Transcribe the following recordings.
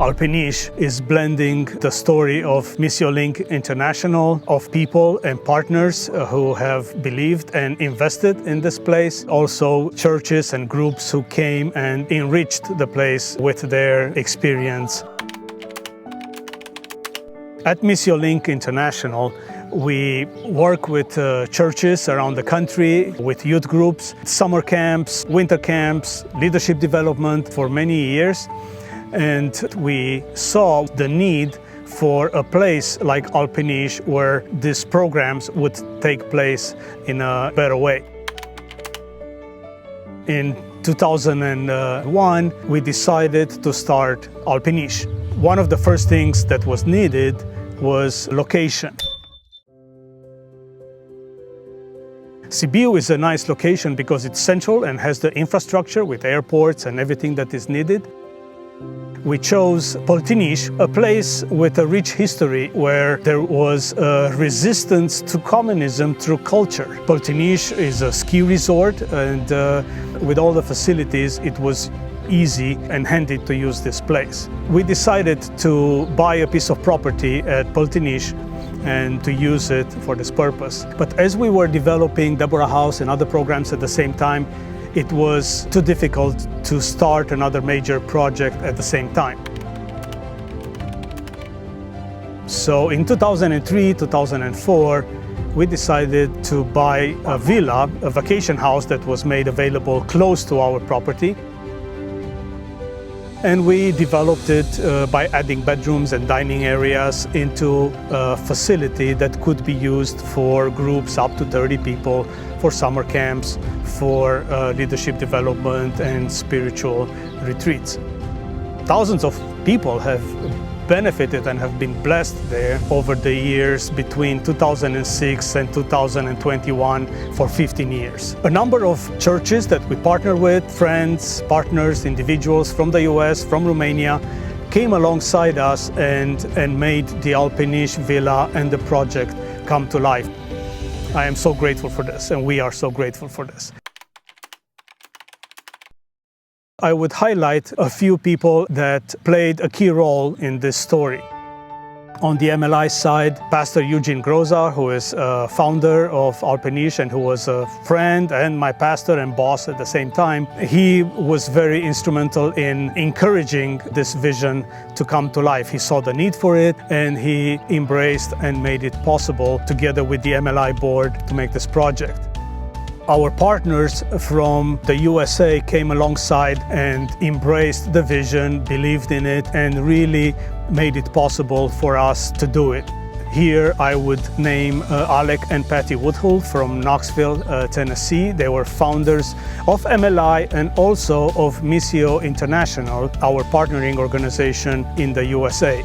Alpinish is blending the story of Missio Link International, of people and partners who have believed and invested in this place, also churches and groups who came and enriched the place with their experience. At Missio Link International, we work with churches around the country, with youth groups, summer camps, winter camps, leadership development for many years. And we saw the need for a place like Alpinish where these programs would take place in a better way. In 2001, we decided to start Alpinish. One of the first things that was needed was location. Sibiu is a nice location because it's central and has the infrastructure with airports and everything that is needed. We chose Păltiniș, a place with a rich history where there was a resistance to communism through culture. Păltiniș is a ski resort, and with all the facilities, it was easy and handy to use this place. We decided to buy a piece of property at Păltiniș and to use it for this purpose. But as we were developing Deborah House and other programs at the same time, it was too difficult to start another major project at the same time. So in 2003, 2004, we decided to buy a villa, a vacation house that was made available close to our property. And we developed it by adding bedrooms and dining areas into a facility that could be used for groups up to 30 people, for summer camps, for leadership development and spiritual retreats. Thousands of people have benefited and have been blessed there over the years between 2006 and 2021 for 15 years. A number of churches that we partner with, friends, partners, individuals from the US, from Romania, came alongside us and made the Alpinish Villa and the project come to life. I am so grateful for this, and we are so grateful for this. I would highlight a few people that played a key role in this story. On the MLI side, Pastor Eugene Groza, who is a founder of Alpinish and who was a friend and my pastor and boss at the same time, he was very instrumental in encouraging this vision to come to life. He saw the need for it and he embraced and made it possible together with the MLI board to make this project. Our partners from the USA came alongside and embraced the vision, believed in it, and really made it possible for us to do it. Here I would name Alec and Patty Woodhull from Knoxville, Tennessee. They were founders of MLI and also of Missio International, our partnering organization in the USA.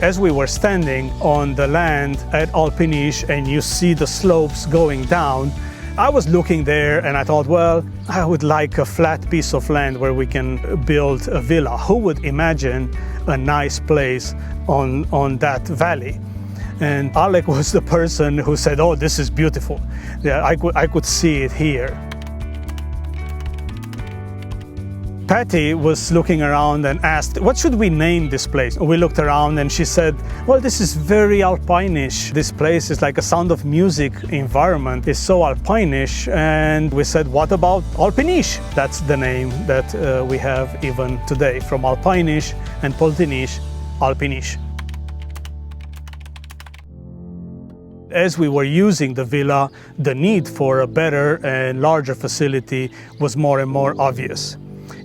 As we were standing on the land at Alpinish and you see the slopes going down, I was looking there and I thought, well, I would like a flat piece of land where we can build a villa. Who would imagine a nice place on that valley? And Alec was the person who said, oh, this is beautiful. Yeah, I could see it here. Patty was looking around and asked, what should we name this place? We looked around and she said, well, this is very Alpinish. This place is like a Sound of Music environment. It's so Alpinish. And we said, what about Alpinish? That's the name that we have even today, from Alpinish and Păltiniș, Alpinish. As we were using the villa, the need for a better and larger facility was more and more obvious.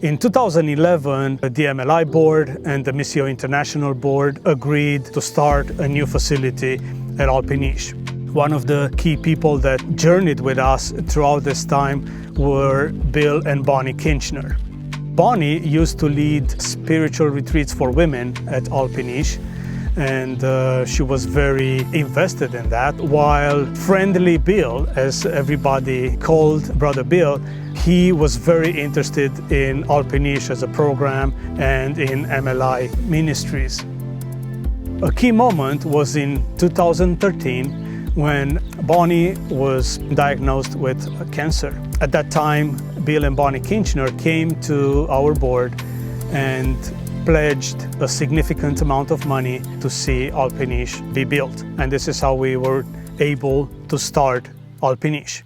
In 2011, the MLI board and the Missio International board agreed to start a new facility at Alpinish. One of the key people that journeyed with us throughout this time were Bill and Bonnie Kinchner. Bonnie used to lead spiritual retreats for women at Alpinish, and she was very invested in that, while Friendly Bill, as everybody called Brother Bill, he was very interested in Alpinish as a program and in MLI ministries. A key moment was in 2013 when Bonnie was diagnosed with cancer. At that time, Bill and Bonnie Kinchner came to our board and pledged a significant amount of money to see Alpinish be built. And this is how we were able to start Alpinish.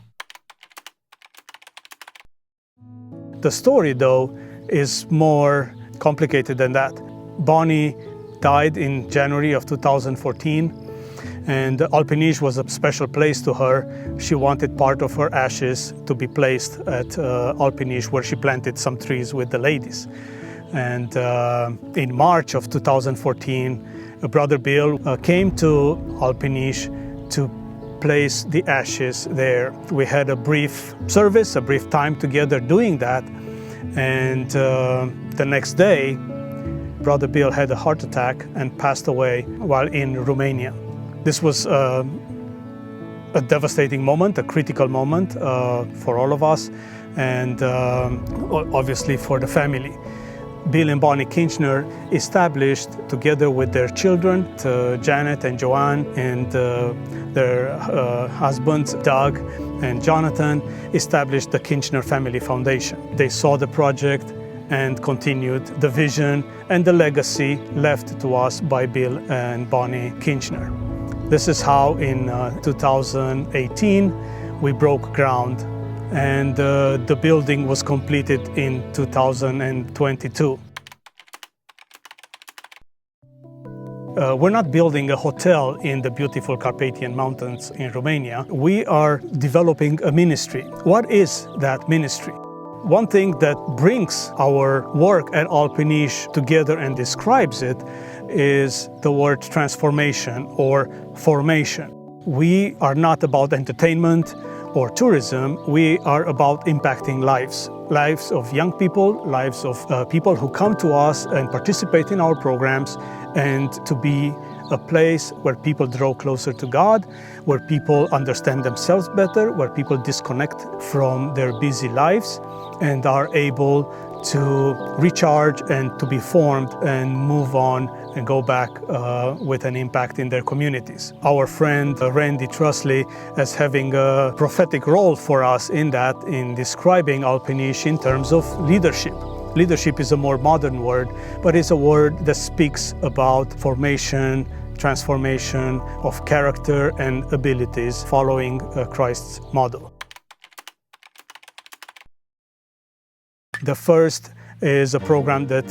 The story, though, is more complicated than that. Bonnie died in January of 2014, and Alpinish was a special place to her. She wanted part of her ashes to be placed at Alpinish, where she planted some trees with the ladies. And in March of 2014, Brother Bill came to Alpinish to place the ashes there. We had a brief service, a brief time together doing that, and the next day, Brother Bill had a heart attack and passed away while in Romania. This was a devastating moment, a critical moment for all of us, and obviously for the family. Bill and Bonnie Kinchner established, together with their children, Janet and Joanne, and their husbands, Doug and Jonathan, established the Kinchner Family Foundation. They saw the project and continued the vision and the legacy left to us by Bill and Bonnie Kinchner. This is how in 2018 we broke ground, and the building was completed in 2022. We're not building a hotel in the beautiful Carpathian Mountains in Romania. We are developing a ministry. What is that ministry? One thing that brings our work at Alpinish together and describes it is the word transformation or formation. We are not about entertainment or tourism. We are about impacting lives. Lives of young people, lives of people who come to us and participate in our programs, and to be a place where people draw closer to God, where people understand themselves better, where people disconnect from their busy lives and are able to recharge and to be formed and move on and go back with an impact in their communities. Our friend Randy Trusley is having a prophetic role for us in that, in describing Alpinish in terms of leadership. Leadership is a more modern word, but it's a word that speaks about formation, transformation of character and abilities following Christ's model. The first is a program that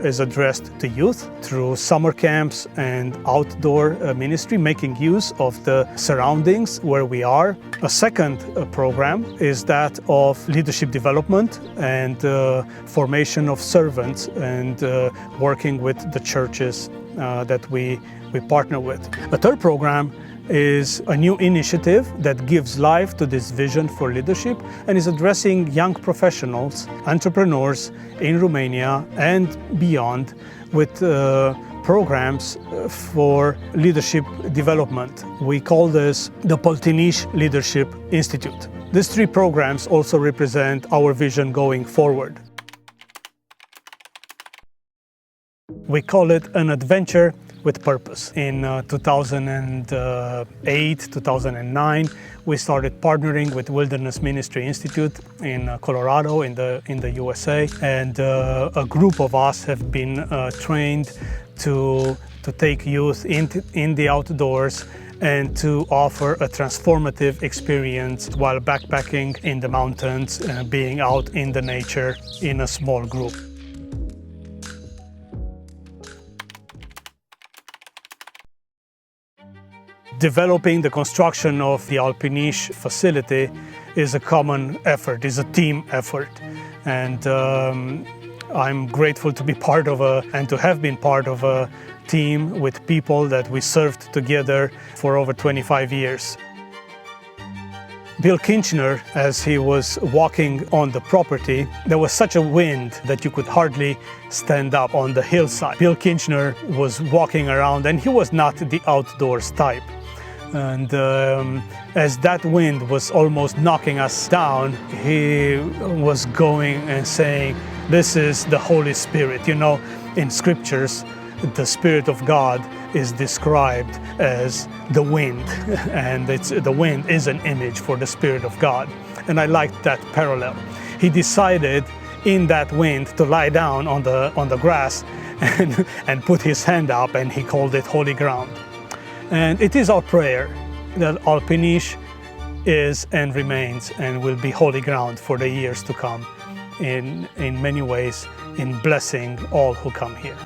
is addressed to youth through summer camps and outdoor ministry, making use of the surroundings where we are. A second program is that of leadership development and formation of servants, and working with the churches that we partner with. A third program is a new initiative that gives life to this vision for leadership and is addressing young professionals, entrepreneurs in Romania and beyond with programs for leadership development. We call this the Păltiniș Leadership Institute. These three programs also represent our vision going forward. We call it an adventure with purpose. In 2008, 2009, we started partnering with Wilderness Ministry Institute in Colorado, in the USA, and a group of us have been trained to take youth in the outdoors and to offer a transformative experience while backpacking in the mountains, being out in the nature in a small group. Developing the construction of the Alpinish facility is a common effort, is a team effort. And I'm grateful to be part of and to have been part of a team with people that we served together for over 25 years. Bill Kinchner, as he was walking on the property, there was such a wind that you could hardly stand up on the hillside. Bill Kinchner was walking around, and he was not the outdoors type. And as that wind was almost knocking us down, he was going and saying, "This is the Holy Spirit." You know, in scriptures, the Spirit of God is described as the wind, and the wind is an image for the Spirit of God. And I liked that parallel. He decided in that wind to lie down on the grass and put his hand up, and he called it holy ground. And it is our prayer that Alpinish is and remains and will be holy ground for the years to come in many ways, in blessing all who come here.